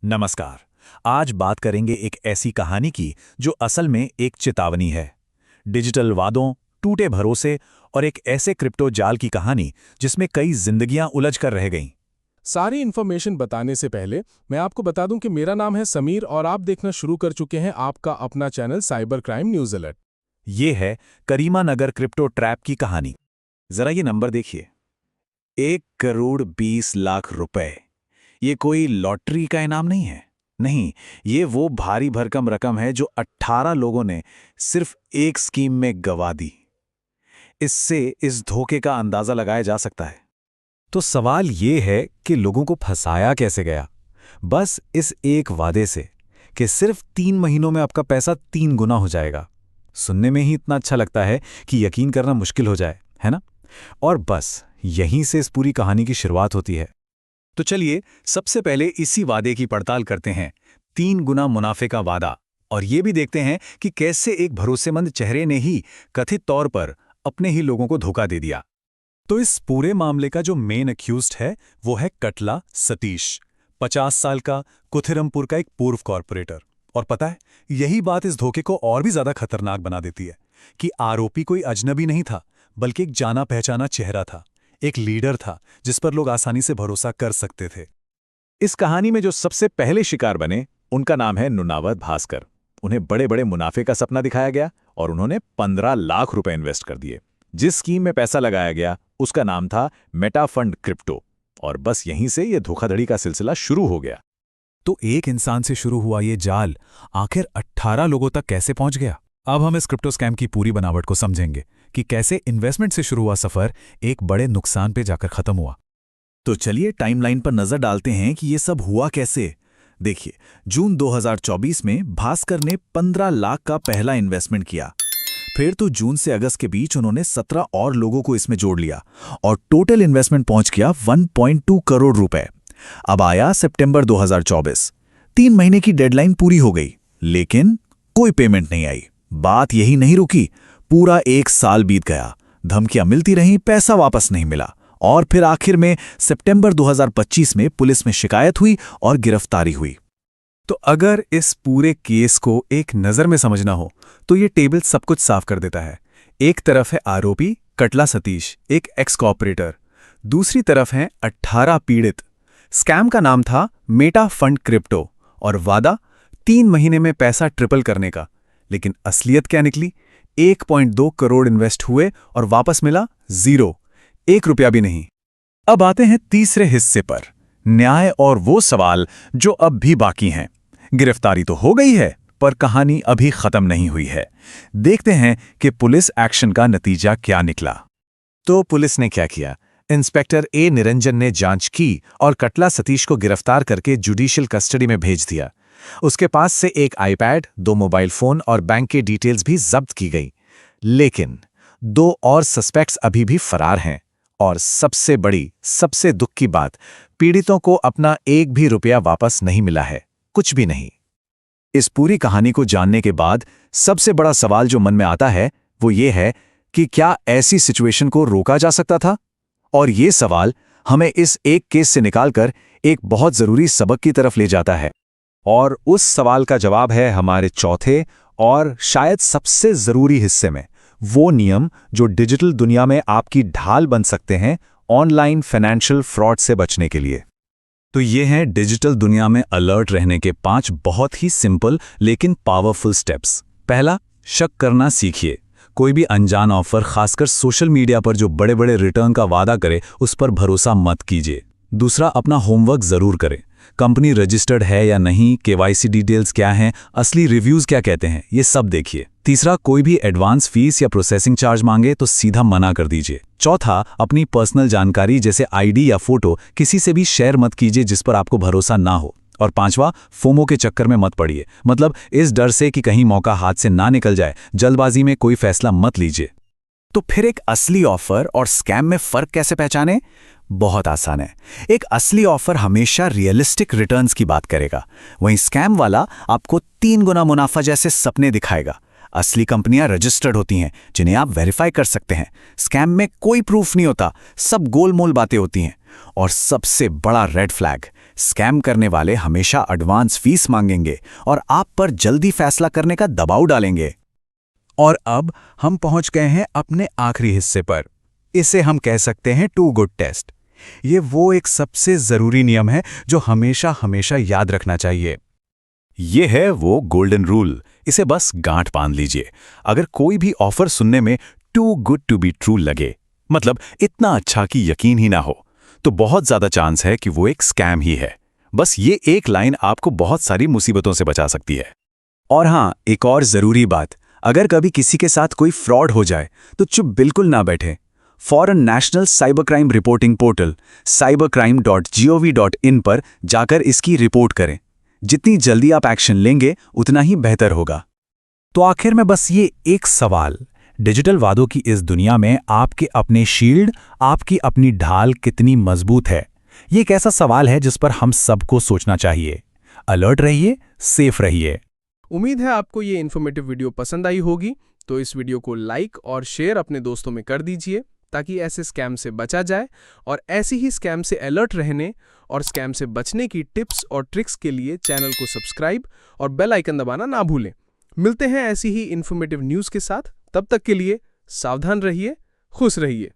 नमस्कार। आज बात करेंगे एक ऐसी कहानी की जो असल में एक चेतावनी है। डिजिटल वादों, टूटे भरोसे और एक ऐसे क्रिप्टो जाल की कहानी जिसमें कई जिंदगियां उलझ कर रह गईं। सारी इन्फॉर्मेशन बताने से पहले मैं आपको बता दूं कि मेरा नाम है समीर और आप देखना शुरू कर चुके हैं आपका अपना channel cyber crime news alert. ये है करीमा नगर क्रिप्टो ट्रैप की कहानी। जरा ये नंबर देखिए, 1,20,00,000 रुपए। ये कोई लॉटरी का इनाम नहीं है। नहीं, ये वो भारी भरकम रकम है जो 18 लोगों ने सिर्फ एक स्कीम में गंवा दी। इससे इस धोखे का अंदाजा लगाया जा सकता है। तो सवाल ये है कि लोगों को फंसाया कैसे गया? बस इस एक वादे से कि सिर्फ 3 महीनों में आपका पैसा 3 गुना हो जाएगा। सुनने में ही इतना अच्छा लगता है कि यकीन करना मुश्किल हो जाए, है ना? और बस यहीं से इस पूरी कहानी की शुरुआत होती है। तो चलिए सबसे पहले इसी वादे की पड़ताल करते हैं। 3 गुना मुनाफे का वादा। और ये भी देखते हैं कि कैसे एक भरोसेमंद चेहरे ने ही कथित तौर पर अपने ही लोगों को धोखा दे दिया। तो इस पूरे मामले का जो मेन अक्यूज्ड है वो है कटला सतीश, 50 साल का, कुथिरमपुर का एक पूर्व कॉर्पोरेटर। और पता है, यही बात इस धोखे को और भी ज्यादा खतरनाक बना देती है कि आरोपी कोई अजनबी नहीं था, बल्कि एक जाना पहचाना चेहरा था, एक लीडर था जिस पर लोग आसानी से भरोसा कर सकते थे। इस कहानी में जो सबसे पहले शिकार बने उनका नाम है नुनावत भास्कर। उन्हें बड़े बड़े मुनाफे का सपना दिखाया गया और उन्होंने 15 लाख रुपए इन्वेस्ट कर दिए। जिस स्कीम में पैसा लगाया गया उसका नाम था मेटा फंड क्रिप्टो। और बस यहीं से यह धोखाधड़ी का सिलसिला शुरू हो गया। तो एक इंसान से शुरू हुआ ये जाल आखिर 18 लोगों तक कैसे पहुंच गया? अब हम इस क्रिप्टो स्कैम की पूरी बनावट को समझेंगे कि कैसे इन्वेस्टमेंट से शुरू हुआ सफर एक बड़े नुकसान पे जाकर खत्म हुआ। तो चलिए टाइमलाइन पर नजर डालते हैं कि ये सब हुआ कैसे। देखिए, जून 2024 में भास्कर ने 15 लाख का पहला इन्वेस्टमेंट किया। फिर तो जून से अगस्त के बीच उन्होंने 17 और लोगों को इसमें जोड़ लिया और टोटल इन्वेस्टमेंट पहुंच गया 1.2 करोड़ रुपए। अब आया सितंबर 2024, 3 महीने की डेडलाइन पूरी हो गई, लेकिन कोई पेमेंट नहीं आई। बात यही नहीं रुकी, पूरा 1 साल बीत गया, धमकियां मिलती रहीं, पैसा वापस नहीं मिला। और फिर आखिर में सितंबर 2025 में पुलिस में शिकायत हुई और गिरफ्तारी हुई। तो अगर इस पूरे केस को एक नज़र में समझना हो तो ये टेबल सब कुछ साफ कर देता है। एक तरफ है आरोपी कटला सतीश, एक एक्स कॉर्पोरेटर। दूसरी तरफ हैं 18 पीड़ित। स्कैम का नाम था मेटा फंड क्रिप्टो और वादा 3 महीने में पैसा ट्रिपल करने का। लेकिन असलियत क्या निकली? 1.2 करोड़ इन्वेस्ट हुए और वापस मिला 0, 1 रुपया भी नहीं। अब आते हैं तीसरे हिस्से पर, न्याय और वो सवाल जो अब भी बाकी हैं। गिरफ्तारी तो हो गई है, पर कहानी अभी खत्म नहीं हुई है। देखते हैं कि पुलिस एक्शन का नतीजा क्या निकला। तो पुलिस ने क्या किया? इंस्पेक्टर ए निरंजन ने जांच की और कटला सतीश को गिरफ्तार करके जुडिशियल कस्टडी में भेज दिया। उसके पास से एक आईपैड, 2 मोबाइल फोन और बैंक के डिटेल्स भी जब्त की गई। लेकिन 2 और सस्पेक्ट्स अभी भी फरार हैं। और सबसे बड़ी, सबसे दुख की बात, पीड़ितों को अपना 1 भी रुपया वापस नहीं मिला है, कुछ भी नहीं। इस पूरी कहानी को जानने के बाद सबसे बड़ा सवाल जो मन में आता है वो ये है कि क्या ऐसी सिचुएशन को रोका जा सकता था? और ये सवाल हमें इस एक केस से निकालकर एक बहुत जरूरी सबक की तरफ ले जाता है। और उस सवाल का जवाब है हमारे चौथे और शायद सबसे जरूरी हिस्से में, वो नियम जो डिजिटल दुनिया में आपकी ढाल बन सकते हैं ऑनलाइन फाइनेंशियल फ्रॉड से बचने के लिए। तो ये हैं डिजिटल दुनिया में अलर्ट रहने के 5 बहुत ही सिंपल लेकिन पावरफुल स्टेप्स। पहला, शक करना सीखिए। कोई भी अनजान ऑफर, खासकर सोशल मीडिया पर जो बड़े बड़े रिटर्न का वादा करे, उस पर भरोसा मत कीजिए। दूसरा, अपना होमवर्क जरूर करें। कंपनी रजिस्टर्ड है या नहीं, केवाईसी डिटेल्स क्या हैं, असली रिव्यूज क्या कहते हैं, ये सब देखिए। तीसरा, कोई भी एडवांस फीस या प्रोसेसिंग चार्ज मांगे तो सीधा मना कर दीजिए। चौथा, अपनी पर्सनल जानकारी जैसे आईडी या फोटो किसी से भी शेयर मत कीजिए जिस पर आपको भरोसा ना हो। और पांचवा, फोमो के चक्कर में मत पड़िए, मतलब इस डर से कि कहीं मौका हाथ से ना निकल जाए, जल्दबाजी में कोई फैसला मत लीजिए। तो फिर एक असली ऑफर और स्कैम में फर्क कैसे पहचाने? बहुत आसान है। एक असली ऑफर हमेशा रियलिस्टिक रिटर्न्स की बात करेगा, वहीं स्कैम वाला आपको 3 गुना मुनाफा जैसे सपने दिखाएगा। असली कंपनियां रजिस्टर्ड होती हैं जिन्हें आप वेरीफाई कर सकते हैं। स्कैम में कोई प्रूफ नहीं होता, सब गोलमोल बातें होती हैं। और सबसे बड़ा रेड फ्लैग, स्कैम करने वाले हमेशा एडवांस फीस मांगेंगे और आप पर जल्दी फैसला करने का दबाव डालेंगे। और अब हम पहुंच गए हैं अपने आखिरी हिस्से पर। इसे हम कह सकते हैं टू गुड टेस्ट। ये वो एक सबसे जरूरी नियम है जो हमेशा हमेशा याद रखना चाहिए। ये है वो गोल्डन रूल, इसे बस गांठ बांध लीजिए। अगर कोई भी ऑफर सुनने में too good to be true लगे, मतलब इतना अच्छा कि यकीन ही ना हो, तो बहुत ज्यादा चांस है कि वो एक स्कैम ही है। बस ये एक लाइन आपको बहुत सारी मुसीबतों से बचा सकती है। और हाँ, एक और जरूरी बात, अगर कभी किसी के साथ कोई फ्रॉड हो जाए तो चुप बिल्कुल ना बैठे। Foreign national cyber crime reporting portal cybercrime.gov.in पर जाकर इसकी रिपोर्ट करें। जितनी जल्दी आप एक्शन लेंगे उतना ही बेहतर होगा। तो आखिर में बस ये एक सवाल, डिजिटल वादों की इस दुनिया में आपके अपने शील्ड, आपकी अपनी ढाल कितनी मजबूत है? ये एक ऐसा सवाल है जिस पर हम सबको सोचना चाहिए। अलर्ट रहिए, सेफ रहिए। उम्मीद है आपको ये इन्फॉर्मेटिव वीडियो पसंद आई होगी, तो इस वीडियो को लाइक और शेयर अपने दोस्तों में कर दीजिए ताकि ऐसे स्कैम से बचा जाए। और ऐसी ही स्कैम से अलर्ट रहने और स्कैम से बचने की टिप्स और ट्रिक्स के लिए चैनल को सब्सक्राइब और बेल आइकन दबाना ना भूलें। मिलते हैं ऐसी ही इन्फॉर्मेटिव न्यूज़ के साथ, तब तक के लिए सावधान रहिए, खुश रहिए।